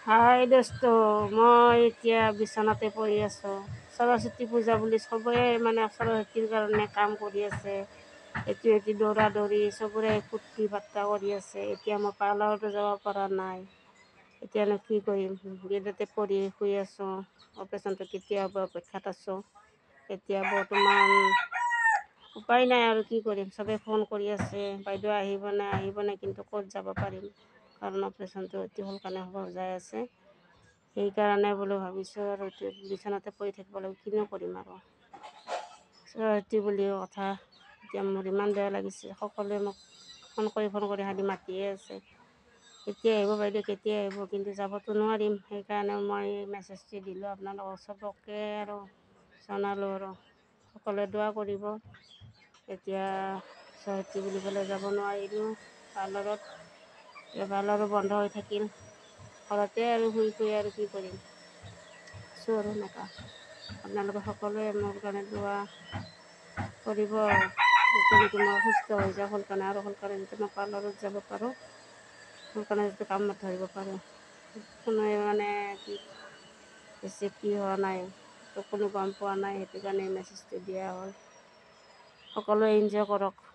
হাই দোস্ত, মই এতিয়া বিচনাতে পৰি আছোঁ। সৰস্বতী পূজা বুলি চবৰে মানে সৰস্বতীৰ কাৰণে কাম কৰি আছে। এটি দৌৰা দৌৰি চবৰে ফূৰ্তি ফাৰ্তা কৰি আছে। এতিয়া মই পাৰ্লাৰতো যাব পৰা নাই। এতিয়ানো কি কৰিম, বেডতে পৰি শুই আছোঁ। অপাৰেশ্যনটো কেতিয়া হ'ব অপেক্ষাত আছোঁ। এতিয়া বৰ্তমান উপায় নাই আৰু কি কৰিম। চবে ফোন কৰি আছে, বাইদেউ আহিবনে, কিন্তু ক'ত যাব পাৰিম, কাৰণ অপাৰেশ্যনটো অতি সোনকালে হ'ব যাই আছে। সেইকাৰণে বোলো ভাবিছোঁ আৰু বিচনাতে পৰি থাকিব লাগিব, কিনো কৰিম আৰু। সৰস্বতী বুলি কথা, এতিয়া মোৰ ইমান বেয়া লাগিছে। সকলোৱে মোক ফোন কৰি খালি মাতিয়ে আছে, কেতিয়া আহিব বাইদেউ, কেতিয়া আহিব, কিন্তু যাবতো নোৱাৰিম। সেইকাৰণে মই মেছেজটো দিলোঁ আপোনালোকক চবকে আৰু জনালোঁ আৰু সকলোৱে দোৱা কৰিব। এতিয়া সৰস্বতী বুলি ক'লে যাব নোৱাৰিলোঁ পাৰ্লাৰত। পাৰ্লাৰো বন্ধ হৈ থাকিল। ঘৰতে আৰু শুই আৰু কি কৰিম, আছোঁ আৰু এনেকুৱা। আপোনালোকে সকলোৱে মোৰ কাৰণে দোৱা কৰিব, যাতে মই সুস্থ হৈ যাওঁ সোনকালে, আৰু সোনকালে যাতে মই পাৰ্লাৰত যাব পাৰোঁ, সোনকালে যাতে কামত ধৰিব পাৰোঁ। কোনোৱে মানে কি বেছি কি হোৱা নাই, তো কোনো গম পোৱা নাই, সেইটো কাৰণে মেছেজটো দিয়া হ'ল। সকলোৱে এনজয় কৰক।